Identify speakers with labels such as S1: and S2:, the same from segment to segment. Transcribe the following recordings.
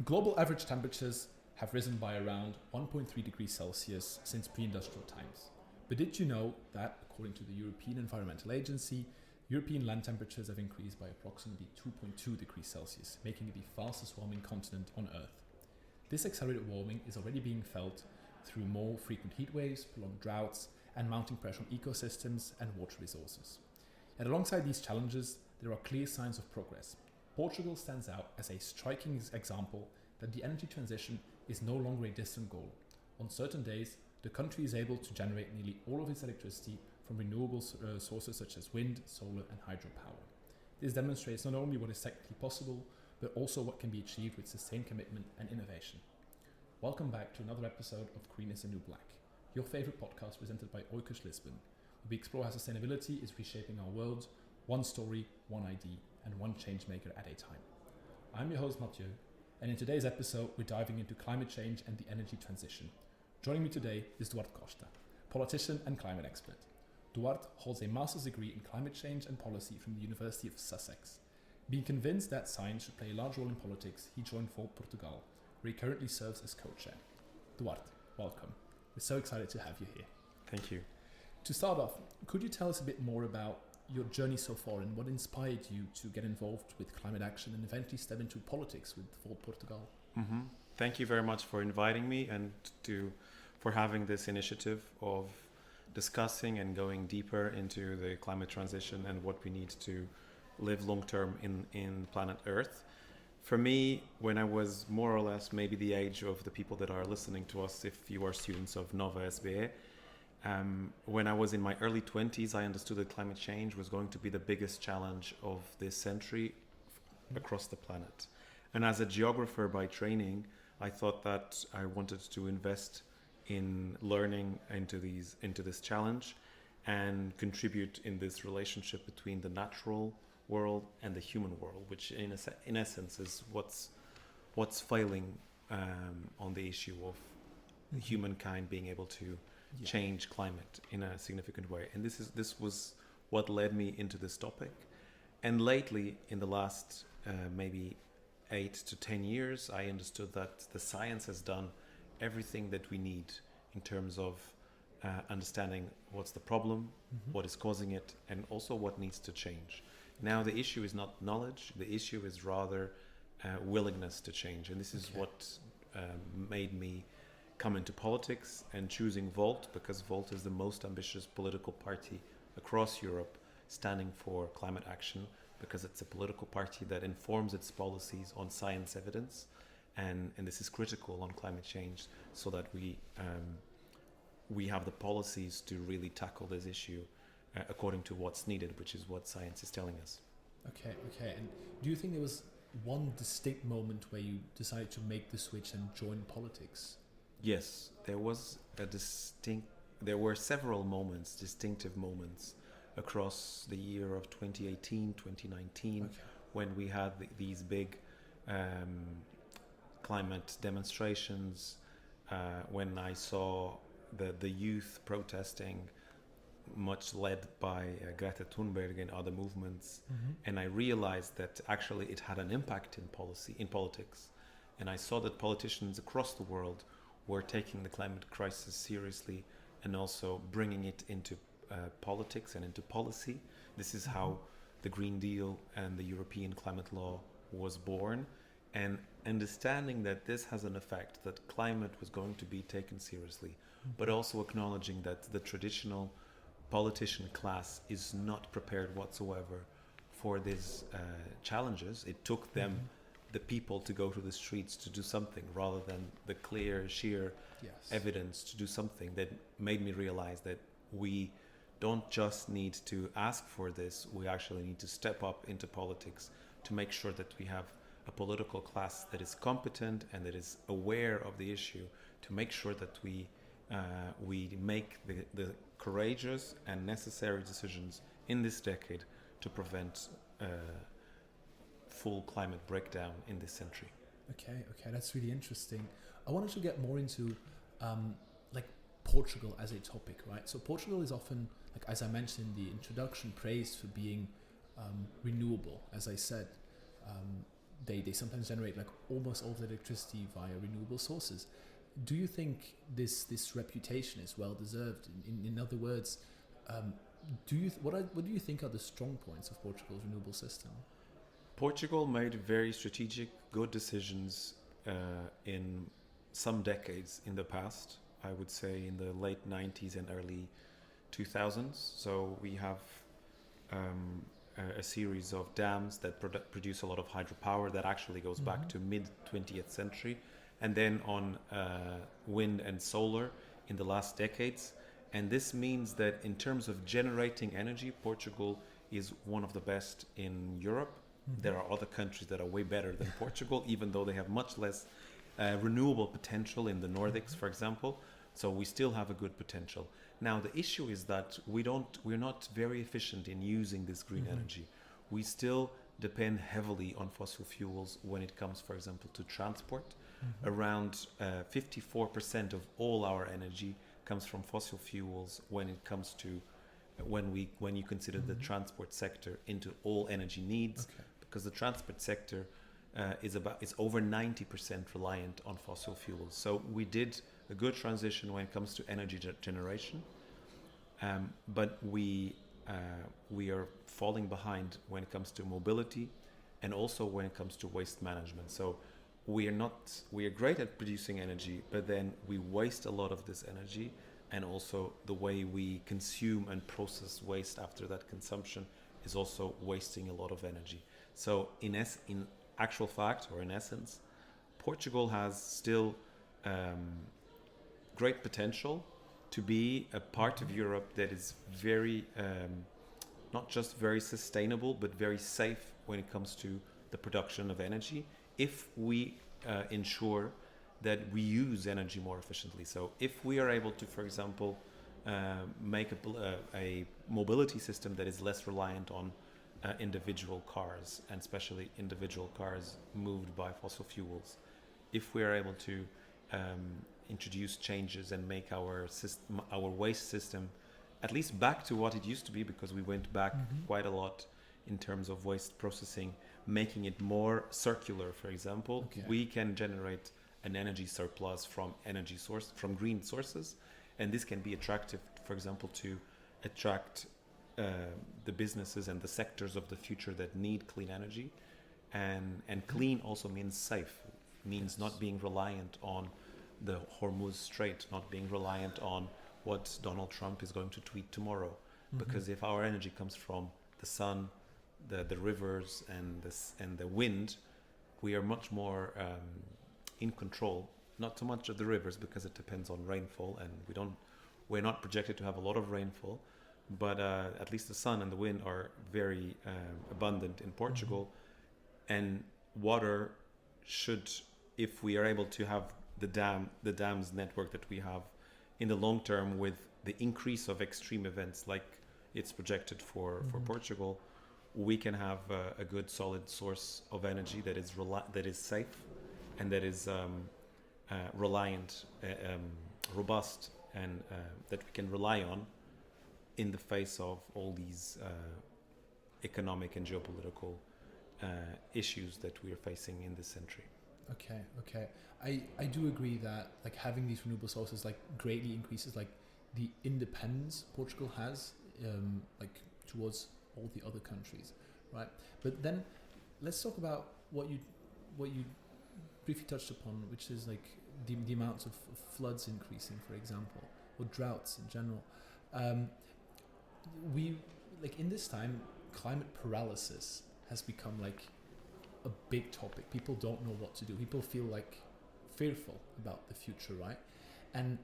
S1: Global average temperatures have risen by around 1.3 degrees Celsius since pre-industrial times. But did you know that, according to the European Environmental Agency, European land temperatures have increased by approximately 2.2 degrees Celsius, making it the fastest warming continent on Earth. This accelerated warming is already being felt through more frequent heat waves, prolonged droughts, and mounting pressure on ecosystems and water resources. And alongside these challenges, there are clear signs of progress. Portugal stands out as a striking example that the energy transition is no longer a distant goal. On certain days, the country is able to generate nearly all of its electricity from renewable sources such as wind, solar, and hydropower. This demonstrates not only what is technically possible, but also what can be achieved with sustained commitment and innovation. Welcome back to another episode of Green is the New Black, your favorite podcast presented by Oikos Lisbon, where we explore how sustainability is reshaping our world, one story, one idea, and one changemaker at a time. I'm your host Mathieu, and in today's episode we're diving into climate change and the energy transition. Joining me today is Duarte Costa, politician and climate expert. Duarte holds a master's degree in climate change and policy from the University of Sussex. Being convinced that science should play a large role in politics, he joined Volt Portugal, where he currently serves as co-chair. Duarte, welcome. We're so excited to have you here.
S2: Thank you.
S1: To start off, could you tell us a bit more about your journey so far and what inspired you to get involved with climate action and eventually step into politics with Volt Portugal?
S2: Mm-hmm. Thank you very much for inviting me and for having this initiative of discussing and going deeper into the climate transition and what we need to live long term in planet Earth. For me, when I was more or less maybe the age of the people that are listening to us, if you are students of Nova SBE, when I was in my early 20s, I understood that climate change was going to be the biggest challenge of this century across the planet. And as a geographer by training, I thought that I wanted to invest in learning into this challenge and contribute in this relationship between the natural world and the human world, which in essence is what's failing on the issue of humankind being able to change climate in a significant way. And this was what led me into this topic. And lately, in the last maybe 8 to 10 years, I understood that the science has done everything that we need in terms of understanding what's the problem, what is causing it, and also what needs to change. Now, the issue is not knowledge, the issue is rather willingness to change. And this is what made me come into politics and choosing Volt, because Volt is the most ambitious political party across Europe standing for climate action, because it's a political party that informs its policies on science evidence, and this is critical on climate change so that we have the policies to really tackle this issue according to what's needed, which is what science is telling us.
S1: Okay. And do you think there was one distinct moment where you decided to make the switch and join politics?
S2: Yes, there were several distinctive moments across the year of 2018, 2019, when we had these big climate demonstrations, when I saw the youth protesting, much led by Greta Thunberg and other movements, and I realized that actually it had an impact in politics, and I saw that politicians across the world were taking the climate crisis seriously and also bringing it into politics and into policy. This is how the Green Deal and the European climate law was born, and understanding that this has an effect, that climate was going to be taken seriously, but also acknowledging that the traditional politician class is not prepared whatsoever for these challenges. It took them the people to go to the streets to do something rather than the clear, sheer evidence to do something. That made me realize that we don't just need to ask for this, we actually need to step up into politics to make sure that we have a political class that is competent and that is aware of the issue, to make sure that we make the courageous and necessary decisions in this decade to prevent full climate breakdown in this century.
S1: Okay, that's really interesting. I wanted to get more into Portugal as a topic, right? So Portugal is often, as I mentioned in the introduction, praised for being renewable, as I said. they sometimes generate like almost all the electricity via renewable sources. Do you think this reputation is well deserved? In other words, what do you think are the strong points of Portugal's renewable system?
S2: Portugal made very strategic, good decisions in some decades in the past. I would say in the late 90s and early 2000s. So we have a series of dams that produce a lot of hydropower that actually goes back to mid 20th century, and then on wind and solar in the last decades. And this means that in terms of generating energy, Portugal is one of the best in Europe. There are other countries that are way better than Portugal, even though they have much less renewable potential in the Nordics, for example. So we still have a good potential. Now the issue is that we're not very efficient in using this green energy. We still depend heavily on fossil fuels when it comes, for example, to transport. Around 54% of all our energy comes from fossil fuels when it comes to when you consider the transport sector into all energy needs, because the transport sector is over 90% reliant on fossil fuels. So we did a good transition when it comes to energy generation, but we are falling behind when it comes to mobility, and also when it comes to waste management. So we are great at producing energy, but then we waste a lot of this energy, and also the way we consume and process waste after that consumption is also wasting a lot of energy. So in actual fact, or in essence, Portugal has still great potential to be a part of Europe that is very not just very sustainable, but very safe when it comes to the production of energy, if we ensure that we use energy more efficiently. So if we are able to, for example, make a mobility system that is less reliant on individual cars, and especially individual cars moved by fossil fuels, if we are able to introduce changes and make our waste system at least back to what it used to be, because we went back quite a lot in terms of waste processing, making it more circular, for example, we can generate an energy surplus from green sources, and this can be attractive, for example, to attract the businesses and the sectors of the future that need clean energy. And clean also means safe, means not being reliant on the Hormuz Strait, not being reliant on what Donald Trump is going to tweet tomorrow. Because if our energy comes from the sun, the rivers, and the wind, we are much more in control. Not so much of the rivers, because it depends on rainfall, and we're not projected to have a lot of rainfall, but at least the sun and the wind are very abundant in Portugal. And water should, if we are able to have the dams network that we have in the long term, with the increase of extreme events like it's projected for Portugal, we can have a good solid source of energy that is safe and that is robust, and that we can rely on in the face of all these economic and geopolitical issues that we are facing in this century.
S1: Okay. I do agree that like having these renewable sources like greatly increases like the independence Portugal has like towards all the other countries, right? But then let's talk about what you briefly touched upon, which is like the amounts of floods increasing, for example, or droughts in general. We like in this time, climate paralysis has become like a big topic. People don't know what to do. People feel like fearful about the future, right? And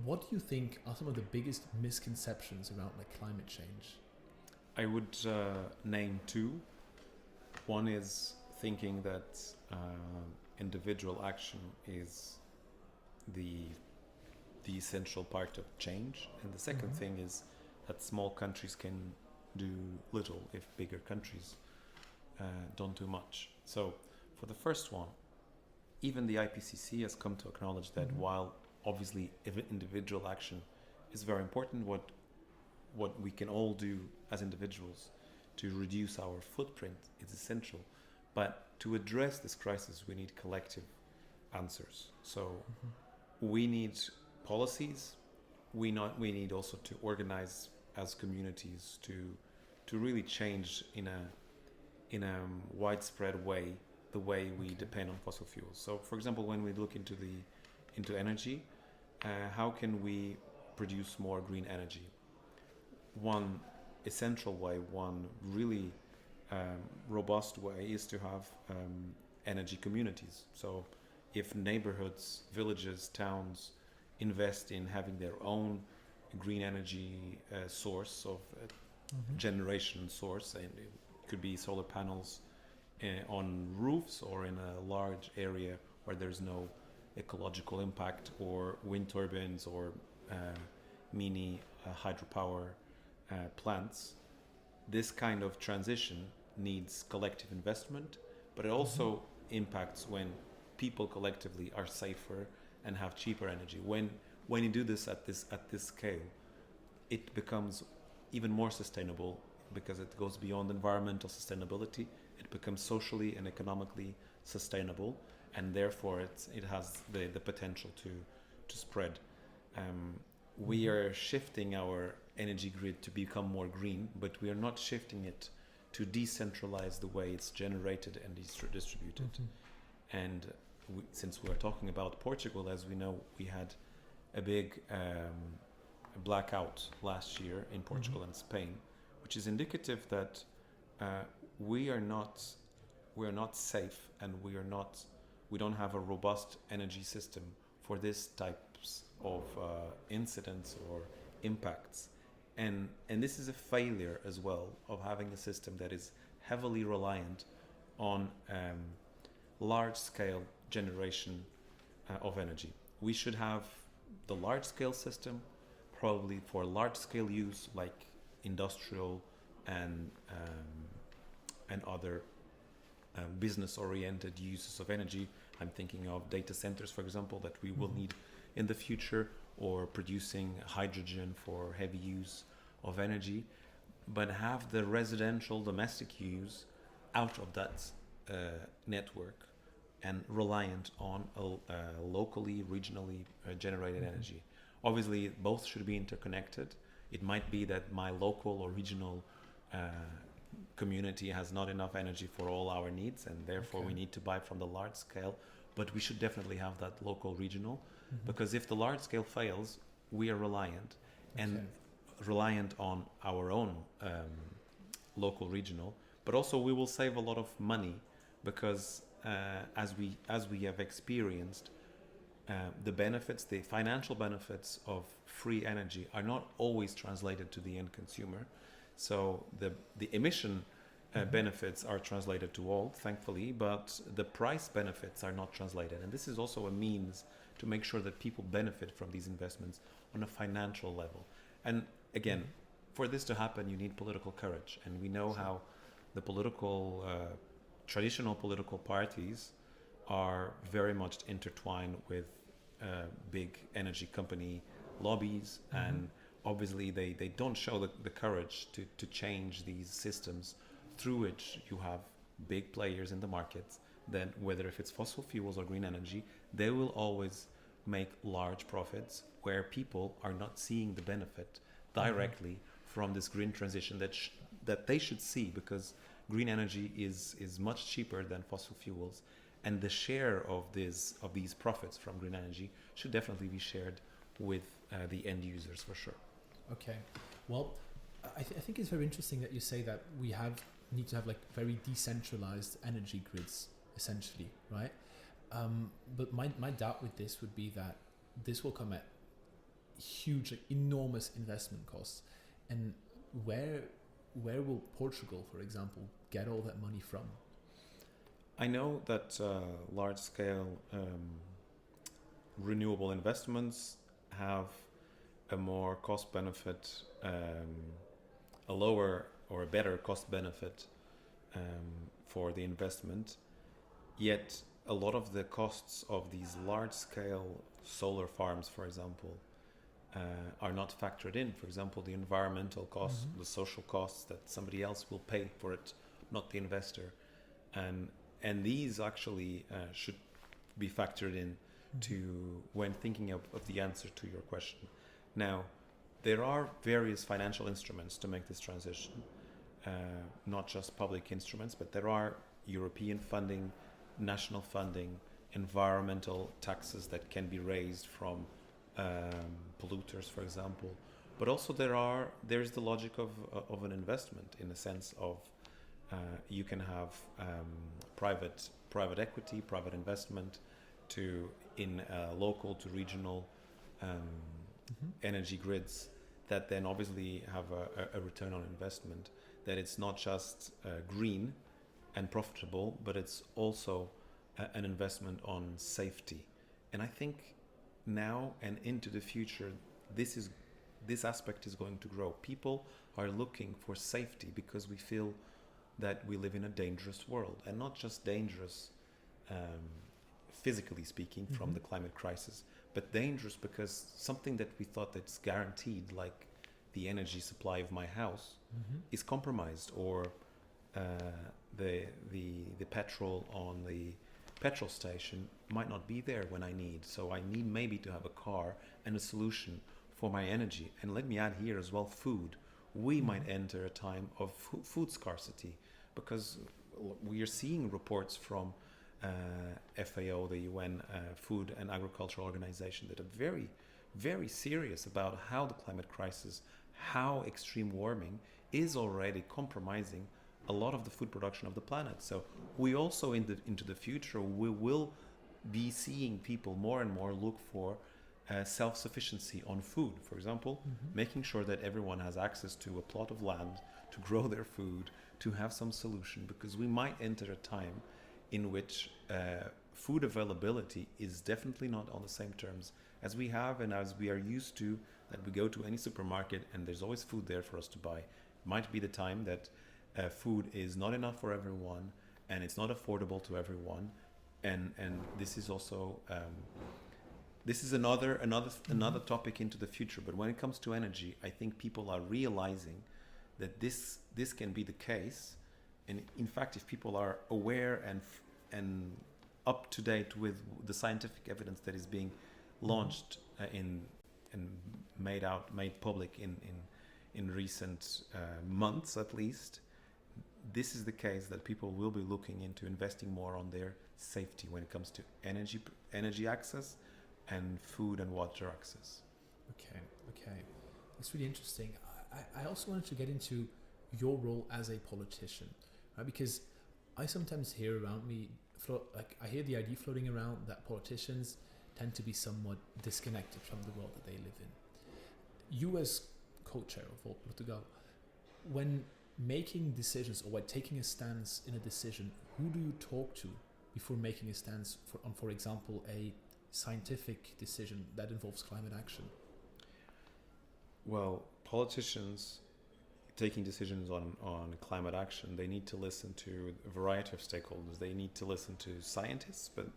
S1: what do you think are some of the biggest misconceptions around like climate change?
S2: I would name two. One is thinking that individual action is the essential part of change, and the second thing is that small countries can do little if bigger countries don't do much. So for the first one, even the IPCC has come to acknowledge that while obviously individual action is very important, what we can all do as individuals to reduce our footprint is essential, but to address this crisis, we need collective answers. So we need policies. We need also to organize as communities to really change in a widespread way the way we depend on fossil fuels. So, for example, when we look into energy, how can we produce more green energy? One essential way, one really robust way, is to have energy communities. So, if neighborhoods, villages, towns invest in having their own green energy source of generation source, and it could be solar panels on roofs or in a large area where there's no ecological impact, or wind turbines or mini hydropower plants. This kind of transition needs collective investment, but it also impacts when people collectively are safer and have cheaper energy. When you do this at this scale, it becomes even more sustainable because it goes beyond environmental sustainability. It becomes socially and economically sustainable, and therefore it has the potential to spread. We are shifting our energy grid to become more green, but we are not shifting it to decentralize the way it's generated and distributed. And since we're talking about Portugal, as we know, we had a big blackout last year in Portugal and Spain, which is indicative that we are not safe, and we don't have a robust energy system for this types of incidents or impacts. And this is a failure as well of having a system that is heavily reliant on large-scale generation of energy. We should have the large-scale system probably for large-scale use, like industrial and other business-oriented uses of energy. I'm thinking of data centers, for example, that we will need in the future, or producing hydrogen for heavy use of energy, but have the residential domestic use out of that network and reliant on locally, regionally generated energy. Obviously, both should be interconnected. It might be that my local or regional community has not enough energy for all our needs, and therefore we need to buy from the large scale, but we should definitely have that local, regional, because if the large scale fails, we are reliant and reliant on our own local, regional, but also we will save a lot of money because as we have experienced, the benefits, the financial benefits of free energy are not always translated to the end consumer. So the emission benefits are translated to all, thankfully, but the price benefits are not translated. And this is also a means to make sure that people benefit from these investments on a financial level. And again, for this to happen, you need political courage. And we know how the traditional political parties are very much intertwined with big energy company lobbies, and obviously they don't show the courage to change these systems through which you have big players in the markets. Then whether if it's fossil fuels or green energy, they will always make large profits where people are not seeing the benefit directly from this green transition that they should see, because green energy is much cheaper than fossil fuels, and the share of these profits from green energy should definitely be shared with the end users for sure.
S1: Okay, well, I think it's very interesting that you say that we need to have like very decentralized energy grids, essentially, right? But my doubt with this would be that this will come at huge, like, enormous investment costs, and where will Portugal, for example, get all that money from?
S2: I know that large-scale renewable investments have a more cost-benefit, a lower or a better cost-benefit for the investment. Yet a lot of the costs of these large-scale solar farms, for example, are not factored in. For example, the environmental costs, the social costs that somebody else will pay for it, not the investor. And and these actually should be factored in to when thinking of the answer to your question. Now, there are various financial instruments to make this transition, not just public instruments, but there are European funding, national funding, environmental taxes that can be raised from polluters, for example. But also there's the logic of an investment, in the sense of you can have private equity, private investment in local to regional energy grids that then obviously have a return on investment, that it's not just green and profitable, but it's also an investment on safety. And I think now and into the future, this aspect is going to grow. People are looking for safety because we feel that we live in a dangerous world, and not just dangerous physically speaking from the climate crisis, but dangerous because something that we thought that's guaranteed, like the energy supply of my house, is compromised, or the petrol on the petrol station might not be there when I need. So I need maybe to have a car and a solution for my energy. And let me add here as well, food. We might enter a time of food scarcity, because we are seeing reports from FAO, the UN Food and Agricultural Organization, that are very, very serious about how the climate crisis, how extreme warming is already compromising a lot of the food production of the planet. So we also into the future, we will be seeing people more and more look for self-sufficiency on food. For example, making sure that everyone has access to a plot of land to grow their food, to have some solution, because we might enter a time in which food availability is definitely not on the same terms as we have and as we are used to, that we go to any supermarket and there's always food there for us to buy. Might be the time that food is not enough for everyone, and it's not affordable to everyone, and this is also this is another topic into the future. But when it comes to energy, I think people are realizing that this can be the case. And in fact, if people are aware and up to date with the scientific evidence that is being launched and made public in recent months, at least, this is the case that people will be looking into investing more on their safety when it comes to energy access and food and water access.
S1: Okay, that's really interesting. I also wanted to get into your role as a politician, right? Because I sometimes hear around me, I hear the idea floating around that politicians tend to be somewhat disconnected from the world that they live in. You, as co-chair of Volt Portugal, when making decisions or when taking a stance in a decision, who do you talk to before making a stance on, for example, a scientific decision that involves climate action?
S2: Well, politicians taking decisions on climate action, they need to listen to a variety of stakeholders. They need to listen to scientists, but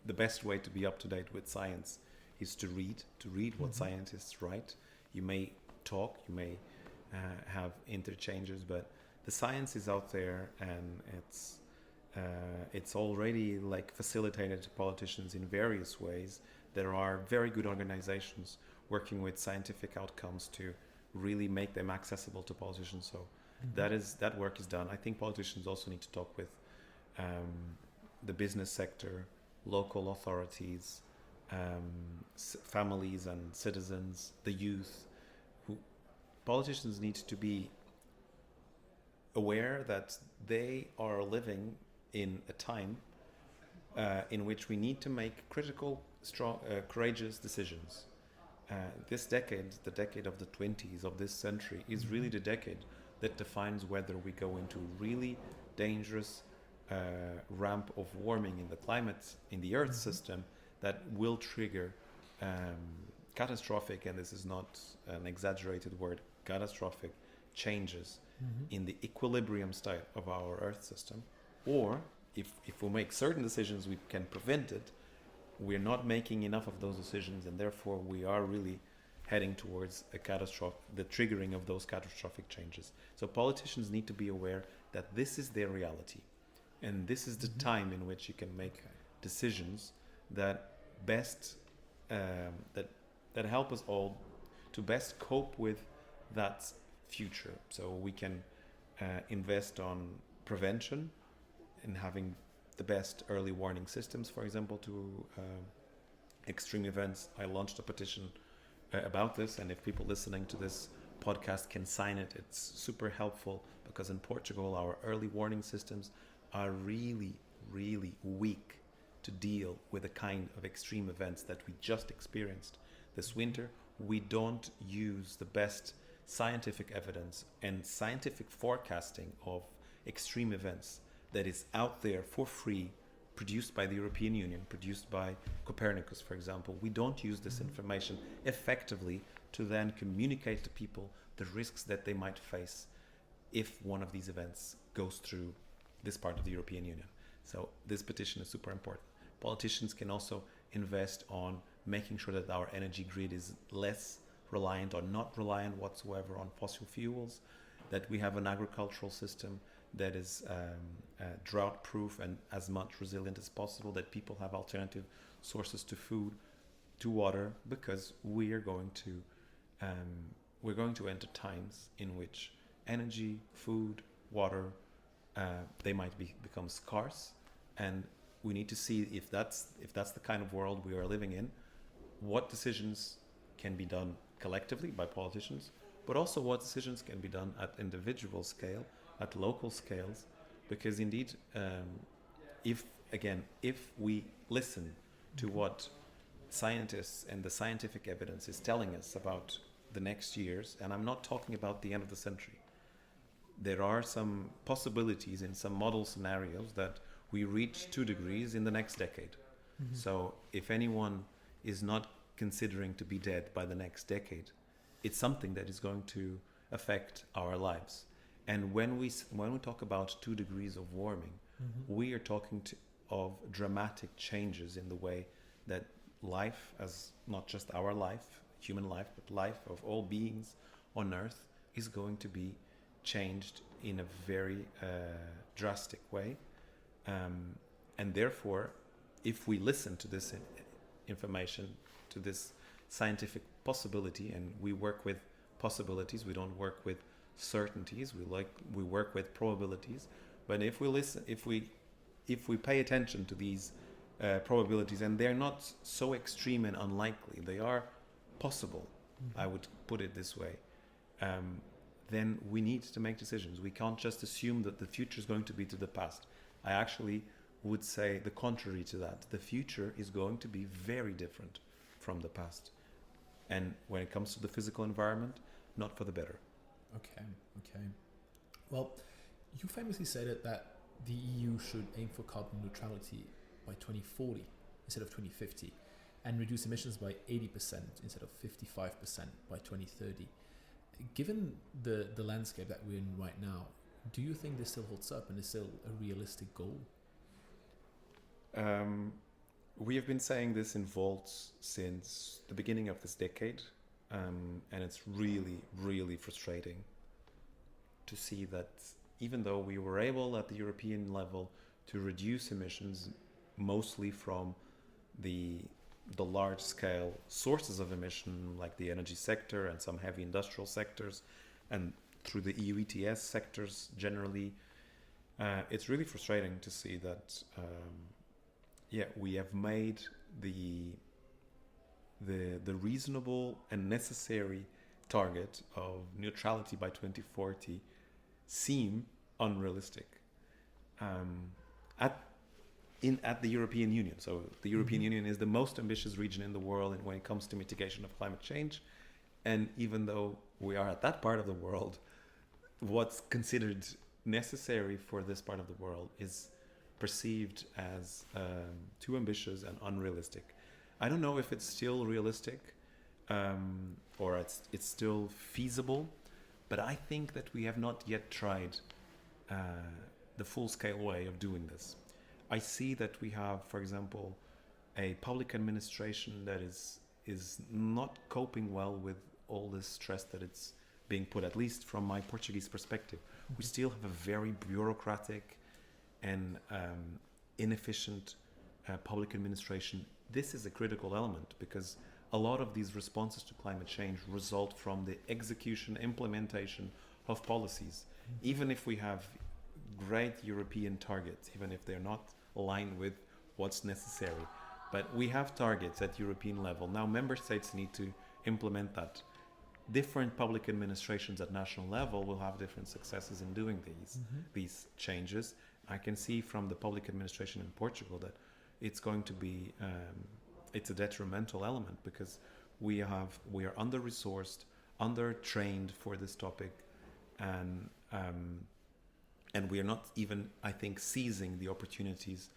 S2: the best way to be up to date with science is to read what scientists write. You may talk, you may have interchanges, but the science is out there, and it's already like facilitated to politicians in various ways. There are very good organizations working with scientific outcomes to really make them accessible to politicians. So that work is done. I think politicians also need to talk with the business sector, local authorities, families and citizens, the youth. Politicians need to be aware that they are living in a time in which we need to make critical, strong, courageous decisions. This decade, the decade of the 20s of this century, is really the decade that defines whether we go into really dangerous ramp of warming in the climate, in the Earth system, that will trigger catastrophic, and this is not an exaggerated word, catastrophic changes in the equilibrium state of our Earth system. Or if we make certain decisions, we can prevent it. We're not making enough of those decisions, and therefore we are really heading towards a catastrophe, the triggering of those catastrophic changes. So politicians need to be aware that this is their reality. And this is the time in which you can make decisions that best that help us all to best cope with that future. So we can invest on prevention and having the best early warning systems, for example, to extreme events. I launched a petition about this, and if people listening to this podcast can sign it, it's super helpful, because in Portugal our early warning systems are really, really weak to deal with the kind of extreme events that we just experienced this winter. We don't use the best scientific evidence and scientific forecasting of extreme events that is out there for free, produced by the European Union, produced by Copernicus, for example. We don't use this information effectively to then communicate to people the risks that they might face if one of these events goes through this part of the European Union. So this petition is super important. Politicians can also invest on making sure that our energy grid is less reliant or not reliant whatsoever on fossil fuels, that we have an agricultural system that is drought proof and as much resilient as possible, that people have alternative sources to food, to water, because we're going to enter times in which energy, food, water, they might become scarce, and we need to see if that's the kind of world we are living in, what decisions can be done collectively by politicians, but also what decisions can be done at individual scale, at local scales, because indeed, if we listen to what scientists and the scientific evidence is telling us about the next years, and I'm not talking about the end of the century, there are some possibilities in some model scenarios that we reach 2 degrees in the next decade. So if anyone is not considering to be dead by the next decade, it's something that is going to affect our lives. And when we talk about 2 degrees of warming, we are talking of dramatic changes in the way that life, as not just our life, human life, but life of all beings on Earth, is going to be changed in a very drastic way. And therefore, if we listen to this information, to this scientific possibility, and we work with possibilities, we don't work with certainties, we work with probabilities. But if we listen, if we pay attention to these probabilities, and they're not so extreme and unlikely, they are possible, I would put it this way, then we need to make decisions. We can't just assume that the future is going to be to the past. I actually would say the contrary to that. The future is going to be very different from the past. And when it comes to the physical environment, not for the better.
S1: Okay. Well, you famously said that the EU should aim for carbon neutrality by 2040 instead of 2050, and reduce emissions by 80% instead of 55% by 2030. Given the landscape that we're in right now, do you think this still holds up and is still a realistic goal?
S2: We have been saying this in Volts since the beginning of this decade, and it's really, really frustrating to see that even though we were able at the European level to reduce emissions mostly from the large-scale sources of emission, like the energy sector and some heavy industrial sectors, and through the EU ETS sectors generally, it's really frustrating to see that we have made the reasonable and necessary target of neutrality by 2040 seem unrealistic at the European Union. So the European Union is the most ambitious region in the world when it comes to mitigation of climate change. And even though we are at that part of the world, what's considered necessary for this part of the world is perceived as too ambitious and unrealistic. I don't know if it's still realistic or it's still feasible, but I think that we have not yet tried the full-scale way of doing this. I see that we have, for example, a public administration that is not coping well with all this stress that it's being put, at least from my Portuguese perspective. We still have a very bureaucratic and inefficient public administration, this is a critical element, because a lot of these responses to climate change result from the execution, implementation of policies. Even if we have great European targets, even if they're not aligned with what's necessary, but we have targets at European level. Now member states need to implement that. Different public administrations at national level will have different successes in doing these changes. I can see from the public administration in Portugal that it's going to be it's a detrimental element, because we are under-resourced, under-trained for this topic, and we are not even, I think, seizing the opportunities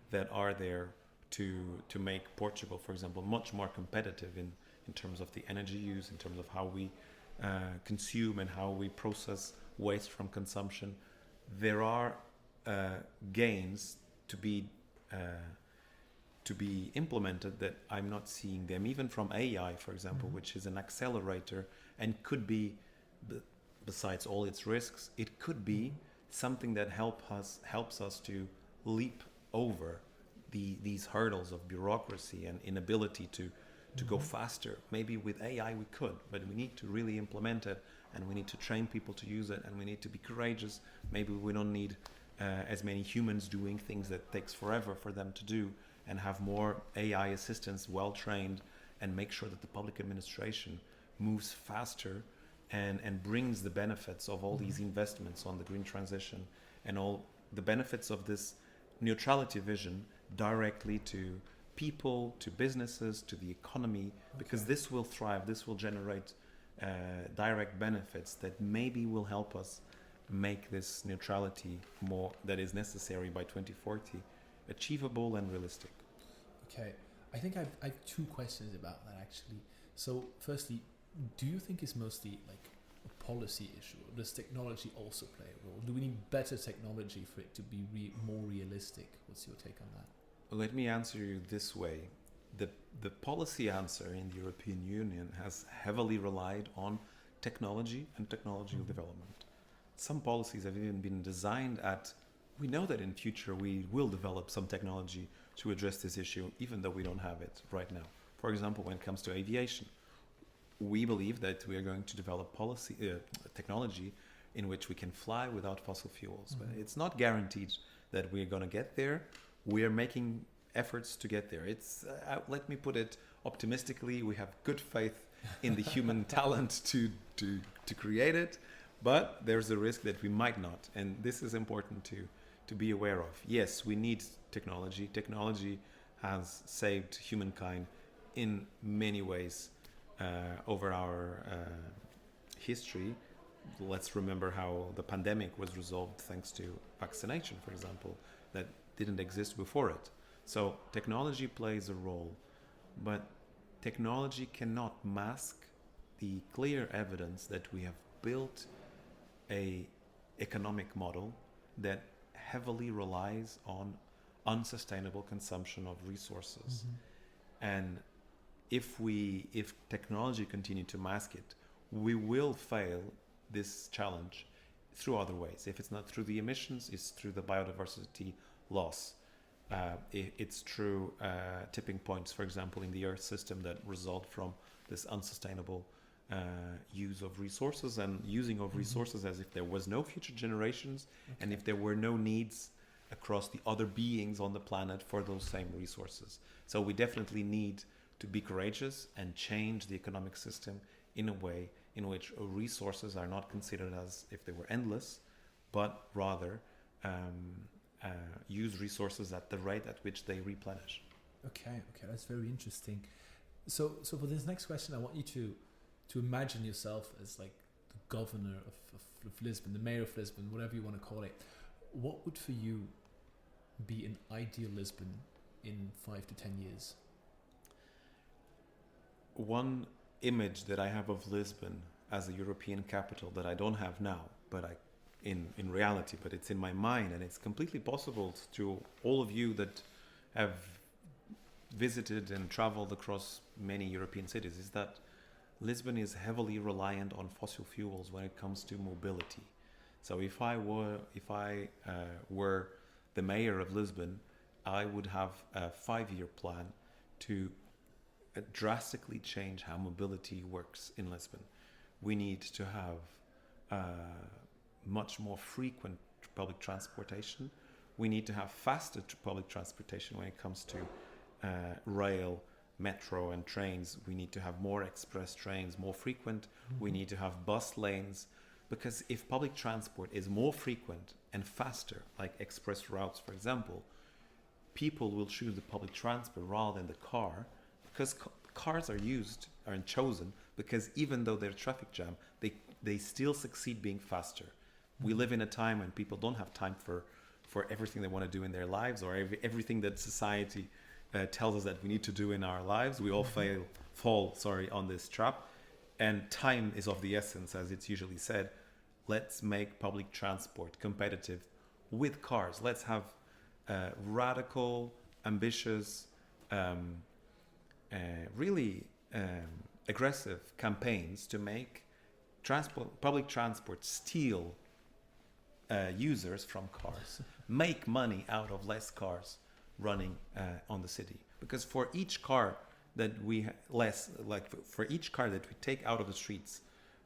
S2: that are there to make Portugal, for example, much more competitive in terms of the energy use, in terms of how we consume and how we process waste from consumption. There are gains to be implemented that I'm not seeing them, even from AI, for example, which is an accelerator and could be, besides all its risks, it could be something that helps us to leap over these hurdles of bureaucracy and inability to go faster. Maybe with AI we could, but we need to really implement it, and we need to train people to use it, and we need to be courageous. Maybe we don't need as many humans doing things that takes forever for them to do, and have more AI assistants well trained, and make sure that the public administration moves faster and brings the benefits of all these investments on the green transition and all the benefits of this neutrality vision directly to people, to businesses, to the economy, because this will thrive, this will generate direct benefits that maybe will help us make this neutrality more that is necessary by 2040 achievable and realistic.
S1: Okay, I think I have two questions about that actually. So firstly, do you think it's mostly like a policy issue, or does technology also play a role? Do we need better technology for it to be more realistic? What's your take on that?
S2: Let me answer you this way. The policy answer in the European Union has heavily relied on technology and technological development. Some policies have even been designed we know that in future we will develop some technology to address this issue, even though we don't have it right now. For example, when it comes to aviation, we believe that we are going to develop technology in which we can fly without fossil fuels. But it's not guaranteed that we're going to get there. We are making efforts to get there. It's let me put it optimistically. We have good faith in the human talent to create it, but there's a risk that we might not, and this is important to be aware of. Yes, we need technology. Technology has saved humankind in many ways over our history. Let's remember how the pandemic was resolved thanks to vaccination, for example, that didn't exist before it. So technology plays a role, but technology cannot mask the clear evidence that we have built a economic model that heavily relies on unsustainable consumption of resources. And if technology continue to mask it, we will fail this challenge through other ways. If it's not through the emissions, it's through the biodiversity loss. It's through tipping points, for example, in the Earth system that result from this unsustainable use of resources and using of resources as if there was no future generations and if there were no needs across the other beings on the planet for those same resources. So we definitely need to be courageous and change the economic system in a way in which resources are not considered as if they were endless, but rather use resources at the rate at which they replenish.
S1: Okay, that's very interesting. So for this next question, I want you to imagine yourself as like the governor of Lisbon, the mayor of Lisbon, whatever you want to call it. What would for you be an ideal Lisbon in 5 to 10 years?
S2: One image that I have of Lisbon as a European capital that I don't have now, but in reality, but it's in my mind, and it's completely possible to all of you that have visited and traveled across many European cities, is that Lisbon is heavily reliant on fossil fuels when it comes to mobility. So if I were the mayor of Lisbon, I would have a 5-year plan to drastically change how mobility works in Lisbon. We need to have much more frequent public transportation. We need to have faster public transportation when it comes to rail, metro, and trains. We need to have more express trains, more frequent. We need to have bus lanes, because if public transport is more frequent and faster, like express routes, for example, people will choose the public transport rather than the car, because cars are chosen because even though they're traffic jam, they still succeed being faster. We live in a time when people don't have time for everything they want to do in their lives, or everything that society tells us that we need to do in our lives. We all fall on this trap, and time is of the essence, as it's usually said. Let's make public transport competitive with cars. Let's have radical, ambitious, really aggressive campaigns to make public transport steal users from cars, make money out of less cars running on the city. Because for each car that for each car that we take out of the streets,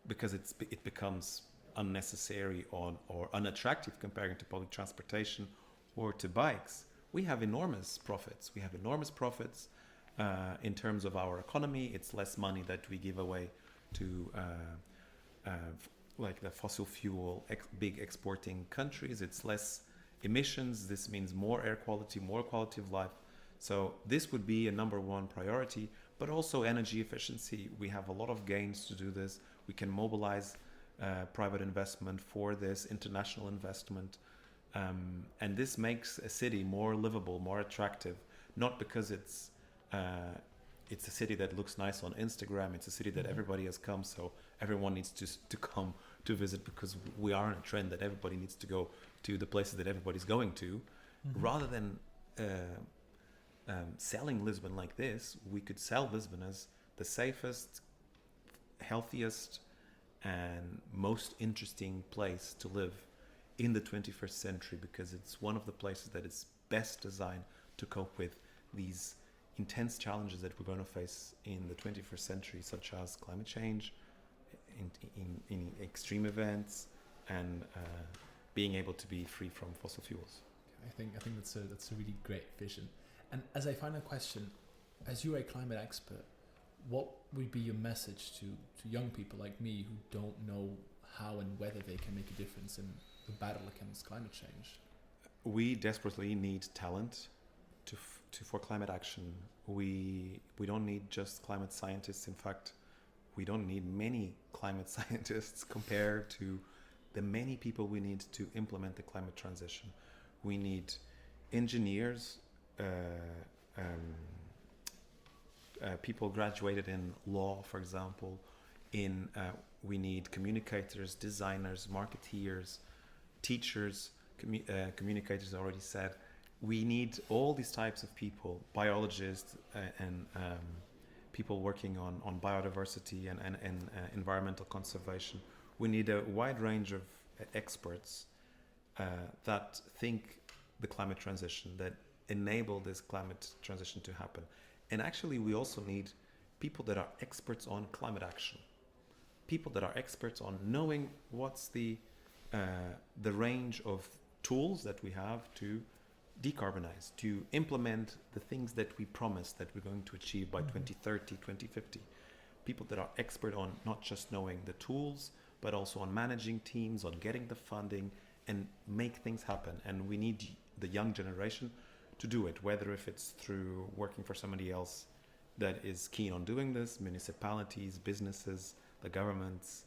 S2: because it becomes unnecessary or unattractive comparing to public transportation or to bikes, we have enormous profits. In terms of our economy. It's less money that we give away to like the fossil fuel big exporting countries. It's less emissions. This means more air quality, more quality of life. So this would be a number one priority, but also energy efficiency. We have a lot of gains to do this. We can mobilize private investment for this, international investment. And this makes a city more livable, more attractive, not because it's a city that looks nice on Instagram. It's a city that everybody has come, so everyone needs to come to visit, because we are on a trend that everybody needs to go to the places that everybody's going to. Rather than selling Lisbon like this, we could sell Lisbon as the safest, healthiest, and most interesting place to live in the 21st century, because it's one of the places that is best designed to cope with these intense challenges that we're going to face in the 21st century, such as climate change, in extreme events, and being able to be free from fossil fuels.
S1: I think that's a really great vision. And as a final question, as you're a climate expert, what would be your message to young people like me who don't know how and whether they can make a difference in the battle against climate change?
S2: We desperately need talent for climate action. We don't need just climate scientists. In fact, we don't need many climate scientists compared to the many people we need to implement the climate transition. We need engineers, people graduated in law, for example. We need communicators, designers, marketeers, teachers, communicators, I already said. We need all these types of people, biologists and people working on biodiversity and environmental conservation. We need a wide range of experts that think the climate transition, that enable this climate transition to happen. And actually, we also need people that are experts on climate action, people that are experts on knowing what's the range of tools that we have to decarbonize, to implement the things that we promised that we're going to achieve by 2030, 2050. People that are expert on not just knowing the tools, but also on managing teams, on getting the funding, and make things happen. And we need the young generation to do it, whether if it's through working for somebody else that is keen on doing this, municipalities, businesses, the governments,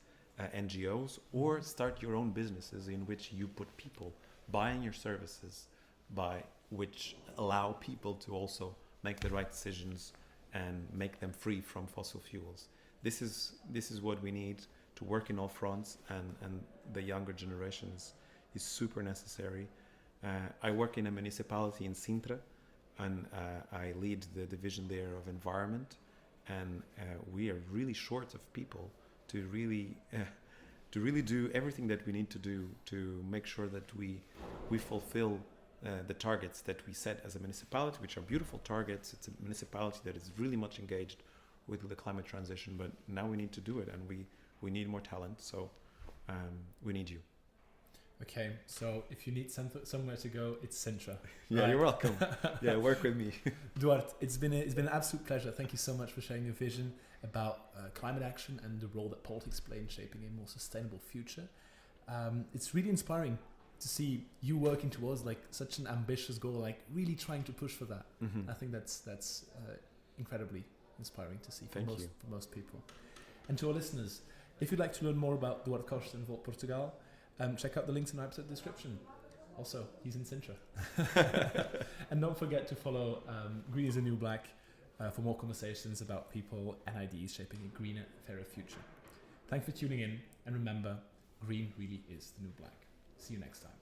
S2: NGOs, or start your own businesses in which you put people buying your services, by which allow people to also make the right decisions and make them free from fossil fuels. This is what we need to work in all fronts, and the younger generations is super necessary. I work in a municipality in Sintra, and I lead the division there of environment, and we are really short of people to really do everything that we need to do to make sure that we fulfill the targets that we set as a municipality, which are beautiful targets. It's a municipality that is really much engaged with the climate transition, but now we need to do it, and we need more talent. So we need you.
S1: Okay, so if you need somewhere to go, it's Sintra.
S2: Yeah,
S1: right?
S2: You're welcome. Yeah, work with me.
S1: Duarte, it's been an absolute pleasure. Thank you so much for sharing your vision about climate action and the role that politics play in shaping a more sustainable future. It's really inspiring to see you working towards like such an ambitious goal, like really trying to push for that.
S2: Mm-hmm.
S1: I think that's incredibly inspiring to see for most people. And to our listeners, if you'd like to learn more about Duarte Costa and Volt Portugal, check out the links in our episode description. Also, he's in Sintra. And don't forget to follow Green is the New Black for more conversations about people and ideas shaping a greener, fairer future. Thanks for tuning in, and remember, green really is the new black. See you next time.